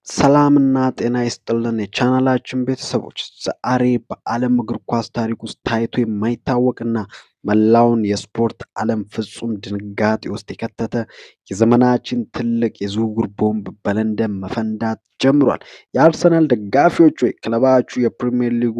ሰላምና ጤና ይስጥልን የቻናላችን ቤተሰቦች ዛሬ በዓለም እግር ኳስ ታሪክ ውስጥ ታይቶ የማይታወቅና መላውን የስፖርት ዓለም ፍጹም ድንጋጤ ውስጥ የከተተ የዘመናችን ትልቅ የዝውውር ቦምብ በለንደን መፈንዳት ጀምሯል። የአርሰናል ደጋፊዎች ወይ ክለባችሁ የፕሪሚየር ሊጉ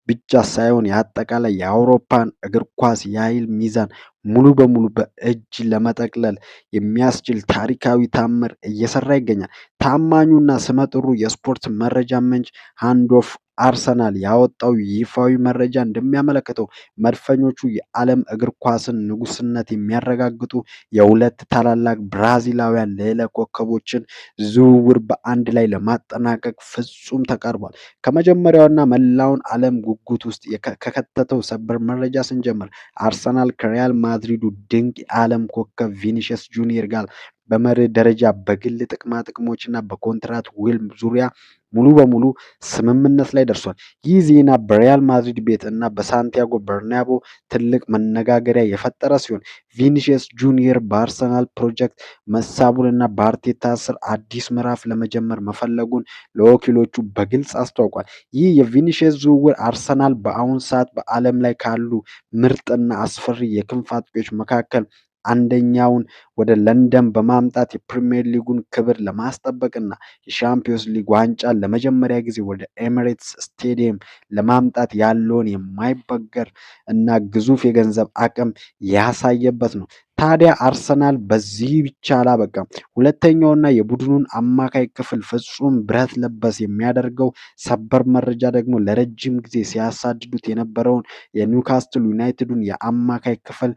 ብቻ ሳይሆን የአጠቃላይ የአውሮፓን እግር ኳስ የኃይል ሚዛን ሙሉ በሙሉ በእጅ ለመጠቅለል የሚያስችል ታሪካዊ ታምር እየሰራ ይገኛል። ታማኙና ስመጥሩ የስፖርት መረጃ ምንጭ ሃንድ ኦፍ አርሰናል ያወጣው ይፋዊ መረጃ እንደሚያመለክተው መድፈኞቹ የዓለም እግር ኳስን ንጉስነት የሚያረጋግጡ የሁለት ታላላቅ ብራዚላውያን ልዕለ ኮከቦችን ዝውውር በአንድ ላይ ለማጠናቀቅ ፍጹም ተቃርቧል። ከመጀመሪያውና መላውን ዓለም ጉጉት ውስጥ ከከተተው ሰበር መረጃ ስንጀምር አርሰናል ከሪያል ማድሪዱ ድንቅ የዓለም ኮከብ ቪኒሺየስ ጁኒየር ጋር በመርህ ደረጃ በግል ጥቅማ ጥቅሞችና በኮንትራት ውል ዙሪያ ሙሉ በሙሉ ስምምነት ላይ ደርሷል። ይህ ዜና በሪያል ማድሪድ ቤት እና በሳንቲያጎ በርናቦ ትልቅ መነጋገሪያ የፈጠረ ሲሆን ቪኒሺየስ ጁኒየር በአርሰናል ፕሮጀክት መሳቡንና በአርቴታ ስር አዲስ ምዕራፍ ለመጀመር መፈለጉን ለወኪሎቹ በግልጽ አስታውቋል። ይህ የቪኒሺየስ ዝውውር አርሰናል በአሁን ሰዓት በዓለም ላይ ካሉ ምርጥና አስፈሪ የክንፍ አጥቂዎች መካከል አንደኛውን ወደ ለንደን በማምጣት የፕሪሚየር ሊጉን ክብር ለማስጠበቅና የሻምፒዮንስ ሊግ ዋንጫን ለመጀመሪያ ጊዜ ወደ ኤሚሬትስ ስቴዲየም ለማምጣት ያለውን የማይበገር እና ግዙፍ የገንዘብ አቅም ያሳየበት ነው። ታዲያ አርሰናል በዚህ ብቻ አላበቃም። ሁለተኛውና የቡድኑን አማካይ ክፍል ፍጹም ብረት ለበስ የሚያደርገው ሰበር መረጃ ደግሞ ለረጅም ጊዜ ሲያሳድዱት የነበረውን የኒውካስትል ዩናይትዱን የአማካይ ክፍል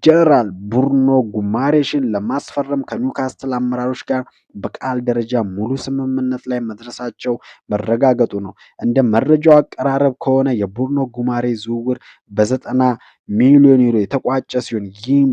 ጀነራል ቡርኖ ጉማሬሽን ለማስፈረም ከኒውካስትል አመራሮች ጋር በቃል ደረጃ ሙሉ ስምምነት ላይ መድረሳቸው መረጋገጡ ነው። እንደ መረጃው አቀራረብ ከሆነ የቡርኖ ጉማሬ ዝውውር በ90 ሚሊዮን ዩሮ የተቋጨ ሲሆን ይህም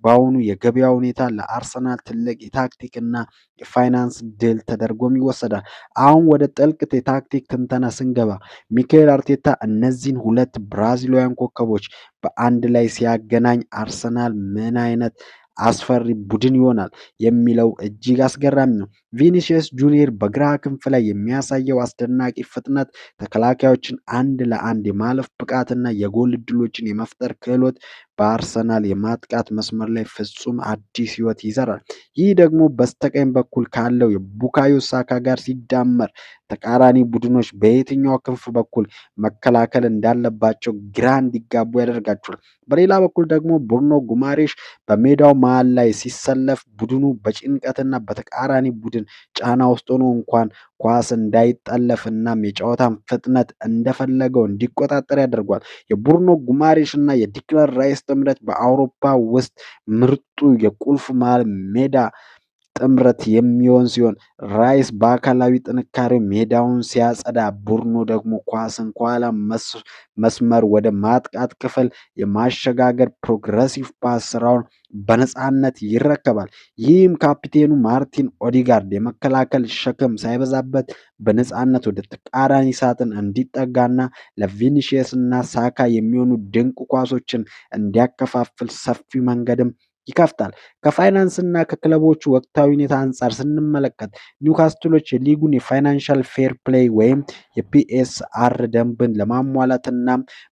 በአሁኑ የገበያ ሁኔታ ለአርሰናል ትልቅ የታክቲክና የፋይናንስ ድል ተደርጎም ይወሰዳል። አሁን ወደ ጥልቅ የታክቲክ ትንተና ስንገባ ሚካኤል አርቴታ እነዚህን ሁለት ብራዚላውያን ኮከቦች በአንድ ላይ ሲያገናኝ አርሰናል ምን አይነት አስፈሪ ቡድን ይሆናል የሚለው እጅግ አስገራሚ ነው። ቪኒሺየስ ጁኒየር በግራ ክንፍ ላይ የሚያሳየው አስደናቂ ፍጥነት፣ ተከላካዮችን አንድ ለአንድ የማለፍ ብቃትና የጎል እድሎችን የመፍጠር ክህሎት በአርሰናል የማጥቃት መስመር ላይ ፍጹም አዲስ ህይወት ይዘራል። ይህ ደግሞ በስተቀኝ በኩል ካለው የቡካዮ ሳካ ጋር ሲዳመር ተቃራኒ ቡድኖች በየትኛው ክንፍ በኩል መከላከል እንዳለባቸው ግራ እንዲጋቡ ያደርጋቸዋል። በሌላ በኩል ደግሞ ቡርኖ ጉማሬሽ በሜዳው መሃል ላይ ሲሰለፍ ቡድኑ በጭንቀትና በተቃራኒ ቡድን ጫና ውስጥ ሆኖ እንኳን ኳስ እንዳይጠለፍና የጨዋታን ፍጥነት እንደፈለገው እንዲቆጣጠር ያደርጓል። የቡርኖ ጉማሬሽ እና የዲክላን ራይስ ጥምረት በአውሮፓ ውስጥ ምርጡ የቁልፍ መሃል ሜዳ ጥምረት የሚሆን ሲሆን ራይስ በአካላዊ ጥንካሬው ሜዳውን ሲያጸዳ፣ ቡርኖ ደግሞ ኳስን ከኋላ መስመር ወደ ማጥቃት ክፍል የማሸጋገር ፕሮግረሲቭ ፓስ ስራውን በነፃነት ይረከባል። ይህም ካፒቴኑ ማርቲን ኦዲጋርድ የመከላከል ሸክም ሳይበዛበት በነፃነት ወደ ተቃራኒ ሳጥን እንዲጠጋና ለቪኒሺየስ እና ሳካ የሚሆኑ ድንቅ ኳሶችን እንዲያከፋፍል ሰፊ መንገድም ይከፍታል። ከፋይናንስና ከክለቦቹ ወቅታዊ ሁኔታ አንጻር ስንመለከት ኒውካስትሎች የሊጉን የፋይናንሻል ፌር ፕሌይ ወይም የፒኤስአር ደንብን ለማሟላትና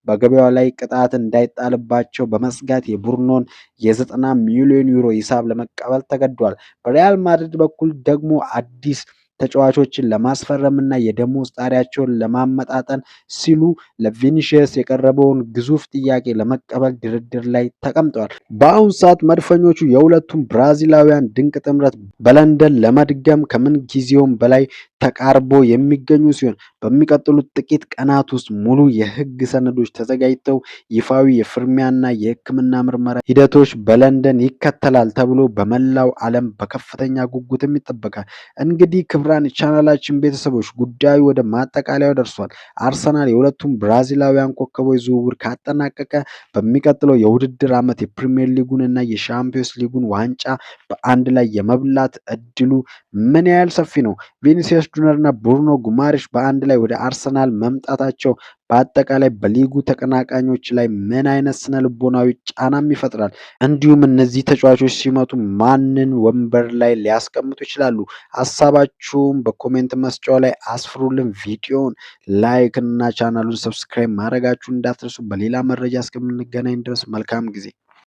በገበያው ላይ ቅጣት እንዳይጣልባቸው በመስጋት የቡርኖን የ90 ሚሊዮን ዩሮ ሂሳብ ለመቀበል ተገዷል። በሪያል ማድሪድ በኩል ደግሞ አዲስ ተጫዋቾችን ለማስፈረምና የደሞዝ ጣሪያቸውን ለማመጣጠን ሲሉ ለቪኒሺየስ የቀረበውን ግዙፍ ጥያቄ ለመቀበል ድርድር ላይ ተቀምጠዋል። በአሁኑ ሰዓት መድፈኞቹ የሁለቱም ብራዚላውያን ድንቅ ጥምረት በለንደን ለመድገም ከምን ጊዜውም በላይ ተቃርቦ የሚገኙ ሲሆን በሚቀጥሉት ጥቂት ቀናት ውስጥ ሙሉ የህግ ሰነዶች ተዘጋጅተው ይፋዊ የፍርሚያና የሕክምና ምርመራ ሂደቶች በለንደን ይከተላል ተብሎ በመላው ዓለም በከፍተኛ ጉጉትም ይጠበቃል። እንግዲህ ክብራን ቻናላችን ቤተሰቦች ጉዳዩ ወደ ማጠቃለያው ደርሷል። አርሰናል የሁለቱም ብራዚላውያን ኮከቦች ዝውውር ካጠናቀቀ በሚቀጥለው የውድድር ዓመት የፕሪሚየር ሊጉንና የሻምፒዮንስ ሊጉን ዋንጫ በአንድ ላይ የመብላት እድሉ ምን ያህል ሰፊ ነው? ቪኒሺየስ ጁኒየር እና ቡርኖ ጉማሬሽ በአንድ ላይ ወደ አርሰናል መምጣታቸው በአጠቃላይ በሊጉ ተቀናቃኞች ላይ ምን አይነት ስነ ልቦናዊ ጫናም ይፈጥራል? እንዲሁም እነዚህ ተጫዋቾች ሲመጡ ማንን ወንበር ላይ ሊያስቀምጡ ይችላሉ? ሀሳባችሁን በኮሜንት መስጫው ላይ አስፍሩልን። ቪዲዮውን ላይክ እና ቻናሉን ሰብስክራይብ ማድረጋችሁን እንዳትረሱ። በሌላ መረጃ እስከምንገናኝ ድረስ መልካም ጊዜ